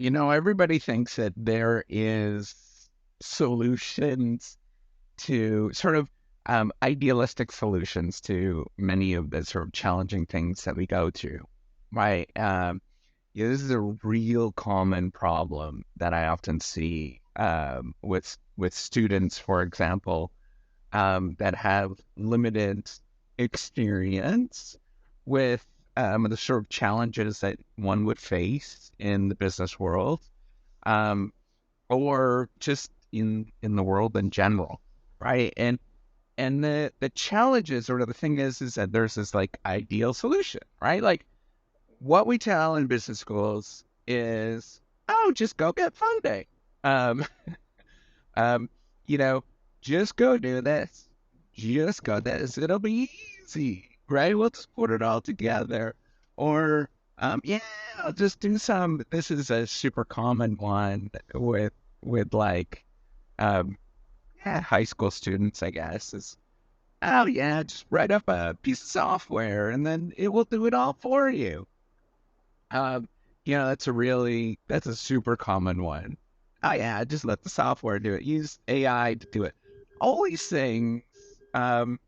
Everybody thinks that there is solutions to sort of idealistic solutions to many of the sort of challenging things that we go through, right? This is a real common problem that I often see with students, for example, that have limited experience with the sort of challenges that one would face in the business world, um, or just in the world in general, right? And the challenges, or the thing is that there's this like ideal solution, right? Like what we tell in business schools is, oh, just go get funding. Um, um, you know, just go do this. Just go this. It'll be easy, right? We'll just put it all together. Or, yeah, I'll just do some. This is a super common one with like, um, yeah, high school students, I guess. Is oh yeah, just write up a piece of software and then it will do it all for you. Um, that's a super common one. Oh yeah, just let the software do it. Use AI to do it. All these things um,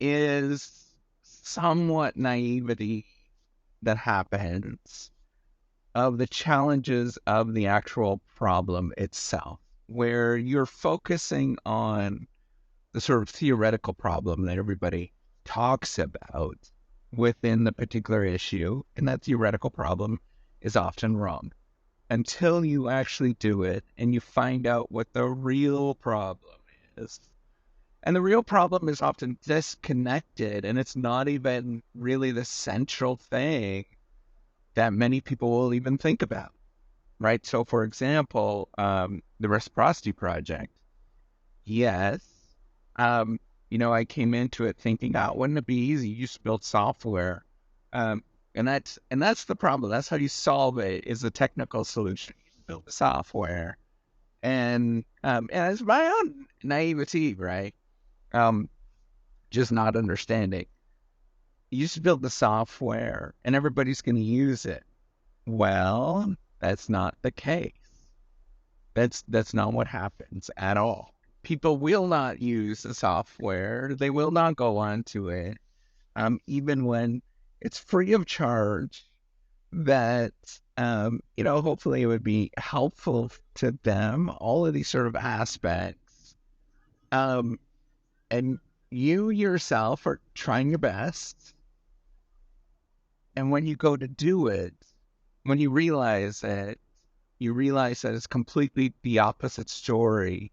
is somewhat naivety that happens of the challenges of the actual problem itself, where you're focusing on the sort of theoretical problem that everybody talks about within the particular issue, and that theoretical problem is often wrong until you actually do it and you find out what the real problem is. And the real problem is often disconnected, and it's not even really the central thing that many people will even think about, right? So, for example, the reciprocity project. Yes. Um, I came into it thinking, oh, wouldn't it be easy? You just build software. And that's the problem. That's how you solve it, is a technical solution. You build the software. And it's my own naivety, right? Um, just not understanding. You just build the software and everybody's gonna use it. Well, that's not the case. That's not what happens at all. People will not use the software. They will not go onto it, even when it's free of charge. That hopefully it would be helpful to them. All of these sort of aspects, um, and you yourself are trying your best. And when you go to do it, when you realize that it's completely the opposite story,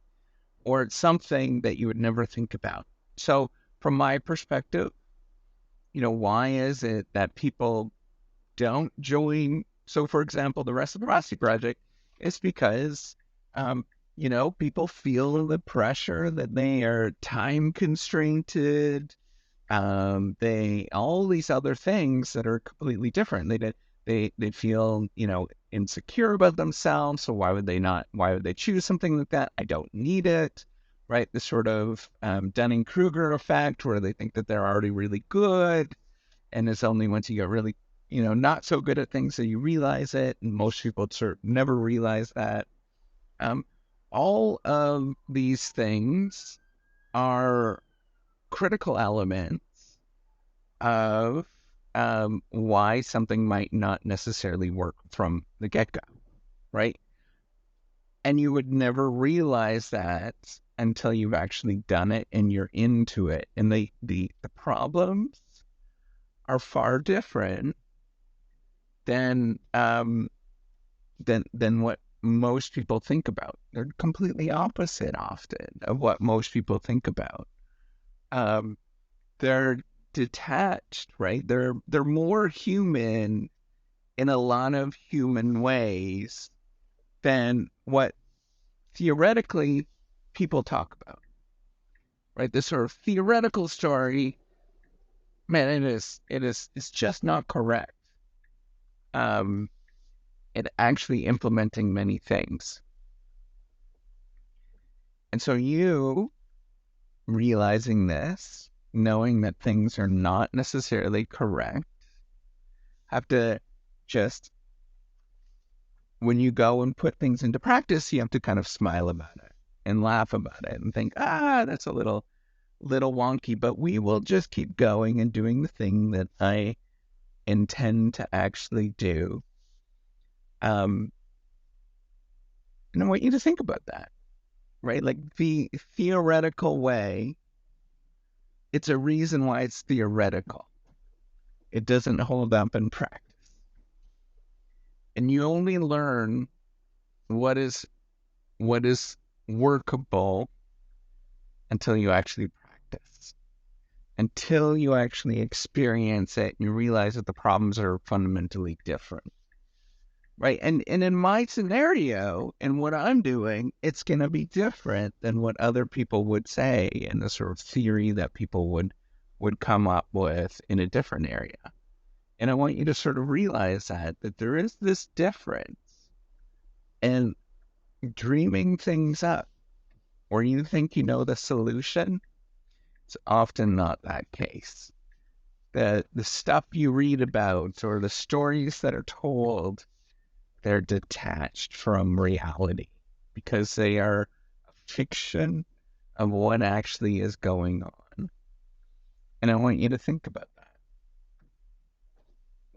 or it's something that you would never think about. So, from my perspective, why is it that people don't join? So, for example, the Reciprocity Project is because, people feel the pressure that they are time constrained. They all these other things that are completely different. They feel insecure about themselves. So why would they not? Why would they choose something like that? I don't need it, right? The sort of Dunning Kruger effect, where they think that they're already really good, and it's only once you get really not so good at things that you realize it. And most people sort of never realize that. Um, all of these things are critical elements of why something might not necessarily work from the get-go, right? And you would never realize that until you've actually done it and you're into it. And the problems are far different than than what most people think about. They're completely opposite often of what most people think about. Um, they're detached, right? They're more human in a lot of human ways than what theoretically people talk about, right? This sort of theoretical story, man, it's just not correct. Um, in actually implementing many things. And so you realizing this, knowing that things are not necessarily correct, have to just when you go and put things into practice, you have to kind of smile about it and laugh about it and think, that's a little wonky, but we will just keep going and doing the thing that I intend to actually do. And I want you to think about that, right? Like the theoretical way, it's a reason why it's theoretical. It doesn't hold up in practice. And you only learn what is workable until you actually practice, until you actually experience it and you realize that the problems are fundamentally different. Right. And in my scenario and what I'm doing, it's going to be different than what other people would say in the sort of theory that people would come up with in a different area. And I want you to sort of realize that there is this difference. And dreaming things up where you think you know the solution, it's often not that case. The stuff you read about or the stories that are told, they're detached from reality because they are a fiction of what actually is going on. And I want you to think about that.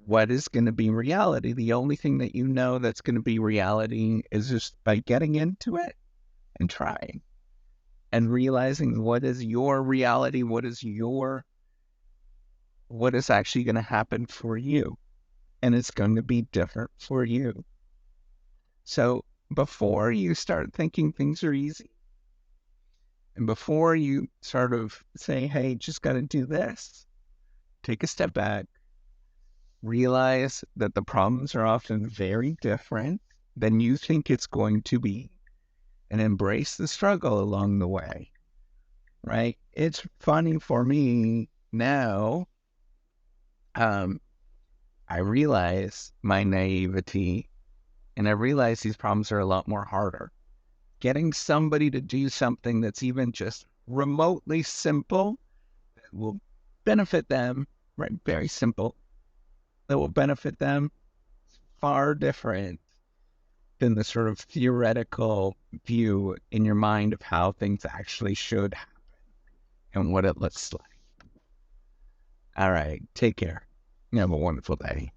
What is going to be reality? The only thing that you know that's going to be reality is just by getting into it and trying and realizing what is your reality, what is actually going to happen for you. And it's going to be different for you. So before you start thinking things are easy, and before you sort of say, hey, just got to do this, take a step back, realize that the problems are often very different than you think it's going to be, and embrace the struggle along the way, right? It's funny for me now. I realize my naivety, and I realize these problems are a lot more harder. Getting somebody to do something that's even just remotely simple that will benefit them, right? Very simple, that will benefit them, far different than the sort of theoretical view in your mind of how things actually should happen and what it looks like. All right, take care. You have a wonderful day.